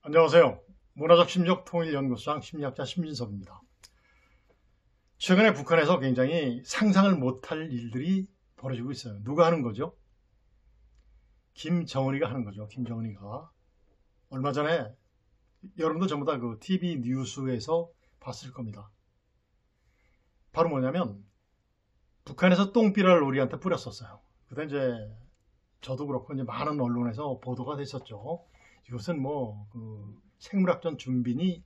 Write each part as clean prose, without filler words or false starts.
안녕하세요. 문화적 심리학 통일연구소장 심리학자 심진섭입니다. 최근에 북한에서 굉장히 상상을 못할 일들이 벌어지고 있어요. 누가 하는 거죠? 김정은이가 하는 거죠. 김정은이가. 얼마 전에 여러분도 전부 다 그 TV 뉴스에서 봤을 겁니다. 바로 뭐냐면 북한에서 똥비라를 우리한테 뿌렸었어요. 그때 이제 저도 그렇고 이제 많은 언론에서 보도가 됐었죠. 이것은 생물학전 준비니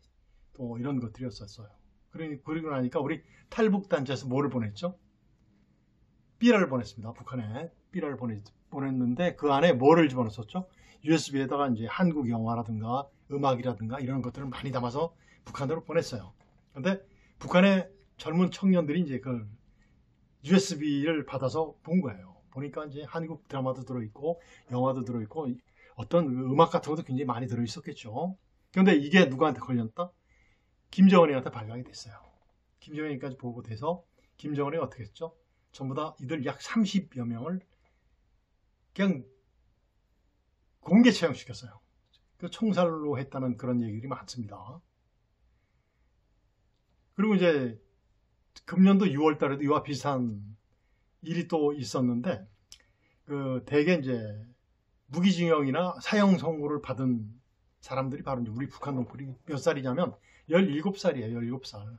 또 이런 것들이었었어요. 그리고 나니까 우리 탈북단체에서 뭐를 보냈죠? 삐라를 보냈습니다. 북한에 삐라를 보냈는데 그 안에 뭐를 집어넣었죠? USB에다가 이제 한국 영화라든가 음악이라든가 이런 것들을 많이 담아서 북한으로 보냈어요. 그런데 북한의 젊은 청년들이 이제 그 USB를 받아서 본 거예요. 보니까 이제 한국 드라마도 들어있고 영화도 들어있고 어떤 음악 같은 것도 굉장히 많이 들어있었겠죠. 그런데 이게 누구한테 걸렸다? 김정은이한테 발각이 됐어요. 김정은이까지 보고돼서 김정은이 어떻게 했죠? 전부 다 이들 약 30여 명을 그냥 공개 채용시켰어요. 그 총살로 했다는 그런 얘기들이 많습니다. 그리고 이제 금년도 6월 달에도 이와 비슷한 일이 또 있었는데 대개 이제 무기징역이나 사형 선고를 받은 사람들이 바로 우리 북한 동포들이 몇 살이냐면 17살이에요. 17살.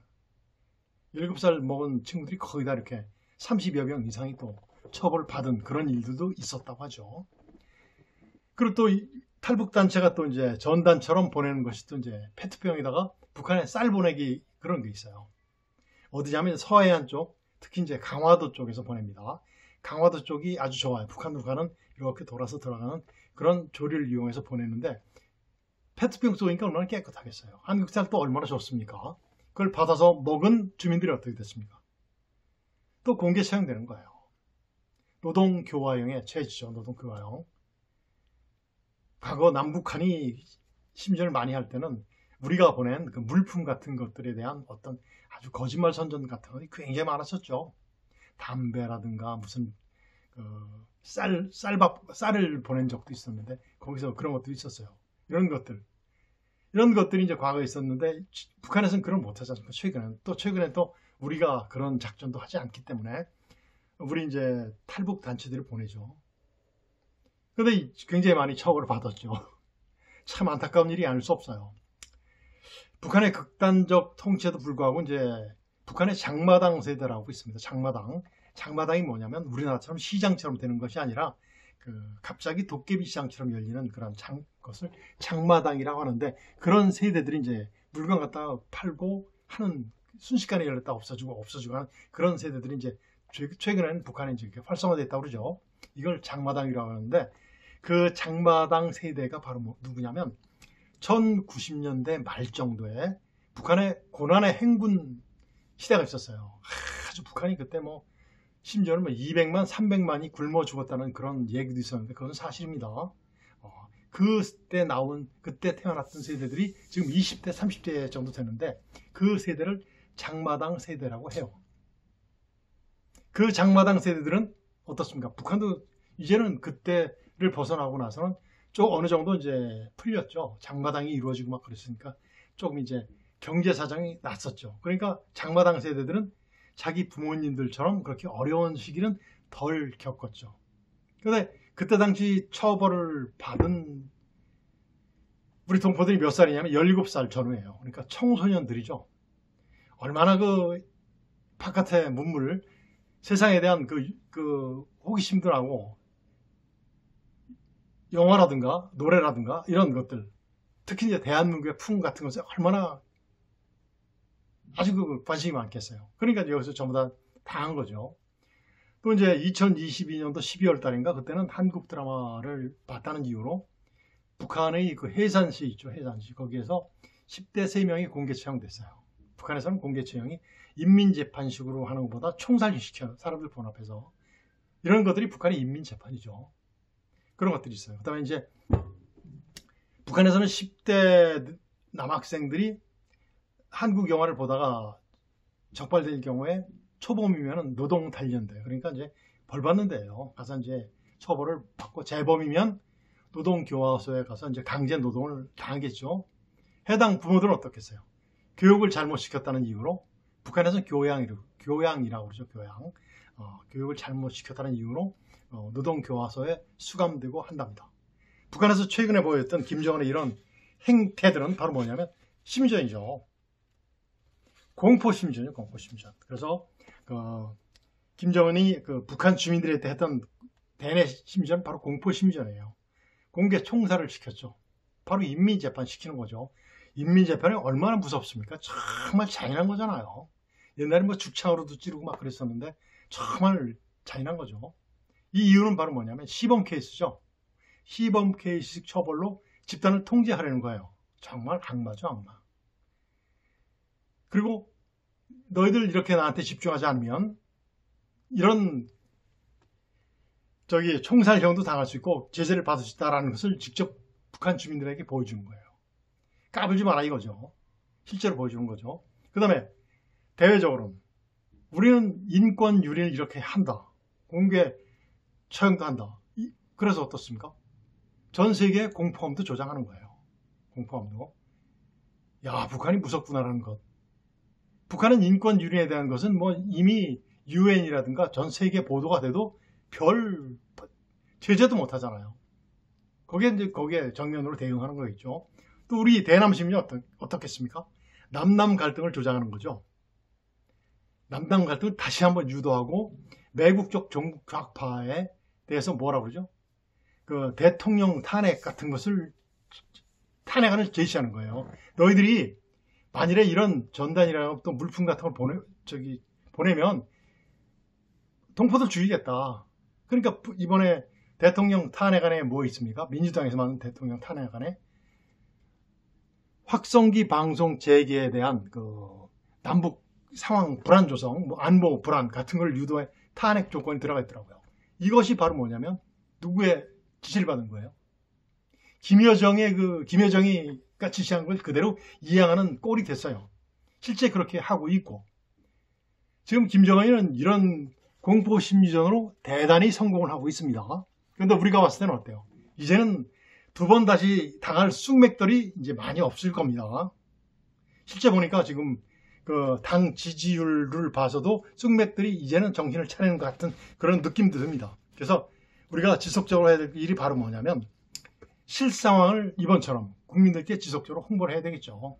17살 먹은 친구들이 거의 다 이렇게 30여 명 이상이 또 처벌을 받은 그런 일들도 있었다고 하죠. 그리고 또 탈북단체가 또 이제 전단처럼 보내는 것이 또 이제 페트병에다가 북한에 쌀 보내기 그런 게 있어요. 어디냐면 서해안 쪽, 특히 이제 강화도 쪽에서 보냅니다. 강화도 쪽이 아주 좋아요. 북한으로 가는 이렇게 돌아서 들어가는 그런 조리를 이용해서 보내는데 페트병 쏘니까 얼마나 깨끗하겠어요. 한국 쌀 또 얼마나 좋습니까? 그걸 받아서 먹은 주민들이 어떻게 됐습니까? 또 공개 채용되는 거예요. 노동교화형의 최지죠. 노동교화형. 과거 남북한이 심전을 많이 할 때는 우리가 보낸 그 물품 같은 것들에 대한 어떤 아주 거짓말 선전 같은 것이 굉장히 많았었죠. 담배라든가 무슨 쌀을 보낸 적도 있었는데 거기서 그런 것도 있었어요. 이런 것들이 이제 과거에 있었는데 북한에서는 그런 걸 못하지 않습니까? 최근에 또 우리가 그런 작전도 하지 않기 때문에 우리 이제 탈북 단체들을 보내죠. 그런데 굉장히 많이 처벌을 받았죠. 참 안타까운 일이 아닐 수 없어요. 북한의 극단적 통치에도 불구하고 이제 북한의 장마당 세대라고 있습니다. 장마당이 뭐냐면 우리나라처럼 시장처럼 되는 것이 아니라 갑자기 도깨비 시장처럼 열리는 그런 것을 장마당이라고 하는데 그런 세대들이 이제 물건 갖다가 팔고 하는 순식간에 열렸다 없어지고 하는 그런 세대들이 이제 최근에는 북한에 이제 활성화됐다고 그러죠. 이걸 장마당이라고 하는데 그 장마당 세대가 바로 누구냐면 1090년대 말 정도에 북한의 고난의 행군 시대가 있었어요. 아주 북한이 그때 심지어는 200만, 300만이 굶어 죽었다는 그런 얘기도 있었는데 그건 사실입니다. 그때 태어났던 세대들이 지금 20대, 30대 정도 되는데 그 세대를 장마당 세대라고 해요. 그 장마당 세대들은 어떻습니까? 북한도 이제는 그때를 벗어나고 나서는 좀 어느 정도 이제 풀렸죠. 장마당이 이루어지고 막 그랬으니까 조금 이제 경제 사정이 났었죠. 그러니까 장마당 세대들은 자기 부모님들처럼 그렇게 어려운 시기는 덜 겪었죠. 그런데 그때 당시 처벌을 받은 우리 동포들이 몇 살이냐면 17살 전후예요. 그러니까 청소년들이죠. 얼마나 바깥의 문물, 세상에 대한 호기심들하고 영화라든가 노래라든가 이런 것들, 특히 이제 대한민국의 풍 같은 것에 얼마나 아주 관심이 많겠어요. 그러니까 여기서 전부 다 당한 거죠. 또 이제 2022년도 12월 달인가 그때는 한국 드라마를 봤다는 이유로 북한의 해산시 있죠. 해산시. 거기에서 10대 3명이 공개 채용됐어요. 북한에서는 공개 채용이 인민재판식으로 하는 것보다 총살시켜요. 사람들 본 앞에서. 이런 것들이 북한의 인민재판이죠. 그런 것들이 있어요. 그 다음에 이제 북한에서는 10대 남학생들이 한국 영화를 보다가 적발될 경우에 초범이면 노동 단련돼요. 그러니까 이제 벌 받는 데예요. 가서 이제 처벌을 받고 재범이면 노동교화소에 가서 이제 강제 노동을 당하겠죠. 해당 부모들은 어떻겠어요? 교육을 잘못 시켰다는 이유로, 북한에서는 교양이라고 그러죠. 교육을 잘못 시켰다는 이유로 노동교화소에 수감되고 한답니다. 북한에서 최근에 보였던 김정은의 이런 행태들은 바로 뭐냐면 심리전이죠. 공포심리전이에요. 공포심리전. 그래서 김정은이 북한 주민들한테 했던 대내 심리전 바로 공포심리전이에요. 공개 총살을 시켰죠. 바로 인민재판 시키는 거죠. 인민재판이 얼마나 무섭습니까? 정말 잔인한 거잖아요. 옛날에 뭐 죽창으로도 찌르고 막 그랬었는데 정말 잔인한 거죠. 이 이유는 바로 뭐냐면 시범 케이스죠. 시범 케이스 처벌로 집단을 통제하려는 거예요. 정말 악마죠, 악마. 그리고 너희들 이렇게 나한테 집중하지 않으면 이런 총살형도 당할 수 있고 제재를 받을 수 있다는 것을 직접 북한 주민들에게 보여주는 거예요. 까불지 마라 이거죠. 실제로 보여주는 거죠. 그 다음에 대외적으로는 우리는 인권 유린을 이렇게 한다. 공개 처형도 한다. 그래서 어떻습니까? 전 세계에 공포감도 조장하는 거예요. 공포감도. 야, 북한이 무섭구나라는 것. 북한은 인권 유린에 대한 것은 뭐 이미 유엔이라든가 전 세계 보도가 돼도 별 제재도 못 하잖아요. 거기에 정면으로 대응하는 거겠죠. 또 우리 대남 시민이 어떻겠습니까? 남남 갈등을 조장하는 거죠. 남남 갈등을 다시 한번 유도하고 매국적 종북 좌파에 대해서 뭐라 그러죠? 대통령 탄핵 같은 것을 탄핵안을 제시하는 거예요. 너희들이 만일에 이런 전단이랑 또 물품 같은 걸 보내면 동포들 죽이겠다. 그러니까 이번에 대통령 탄핵안에 뭐 있습니까? 민주당에서 만든 대통령 탄핵안에 확성기 방송 재개에 대한 남북 상황 불안 조성, 뭐 안보 불안 같은 걸 유도해 탄핵 조건이 들어가 있더라고요. 이것이 바로 뭐냐면 누구의 지시를 받은 거예요? 김여정이가 지시한 걸 그대로 이행하는 꼴이 됐어요. 실제 그렇게 하고 있고 지금 김정은은 이런 공포 심리전으로 대단히 성공을 하고 있습니다. 그런데 우리가 봤을 때는 어때요? 이제는 두 번 다시 당할 쑥맥들이 이제 많이 없을 겁니다. 실제 보니까 지금 당 지지율을 봐서도 쑥맥들이 이제는 정신을 차리는 것 같은 그런 느낌도 듭니다. 그래서 우리가 지속적으로 해야 될 일이 바로 뭐냐면 실상황을 이번처럼 국민들께 지속적으로 홍보를 해야 되겠죠.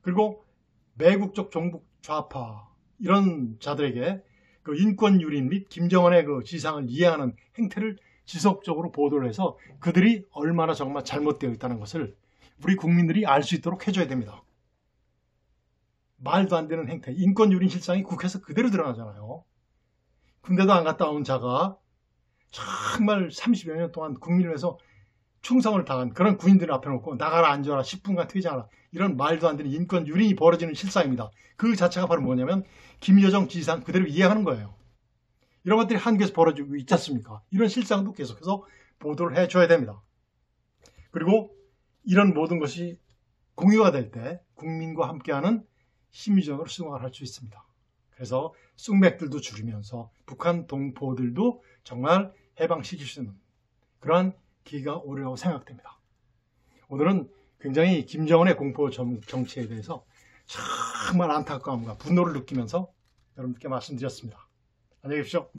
그리고 매국적 종북 좌파 이런 자들에게 인권 유린 및 김정은의 지상을 이해하는 행태를 지속적으로 보도를 해서 그들이 얼마나 정말 잘못되어 있다는 것을 우리 국민들이 알 수 있도록 해줘야 됩니다. 말도 안 되는 행태, 인권 유린 실상이 국회에서 그대로 드러나잖아요. 군대도 안 갔다 온 자가 정말 30여 년 동안 국민을 위해서 충성을 다한 그런 군인들 앞에 놓고 나가라 앉아라 10분간 퇴장하라 이런 말도 안 되는 인권 유린이 벌어지는 실상입니다. 그 자체가 바로 뭐냐면 김여정 지시상 그대로 이해하는 거예요. 이런 것들이 한국에서 벌어지고 있지 않습니까? 이런 실상도 계속해서 보도를 해줘야 됩니다. 그리고 이런 모든 것이 공유가 될 때 국민과 함께하는 심리전으로 수긍을 할 수 있습니다. 그래서 쑥맥들도 줄이면서 북한 동포들도 정말 해방시킬 수 있는 그러한 기회가 오리라고 생각됩니다. 오늘은 굉장히 김정은의 공포 정치에 대해서 정말 안타까움과 분노를 느끼면서 여러분들께 말씀드렸습니다. 안녕히 계십시오.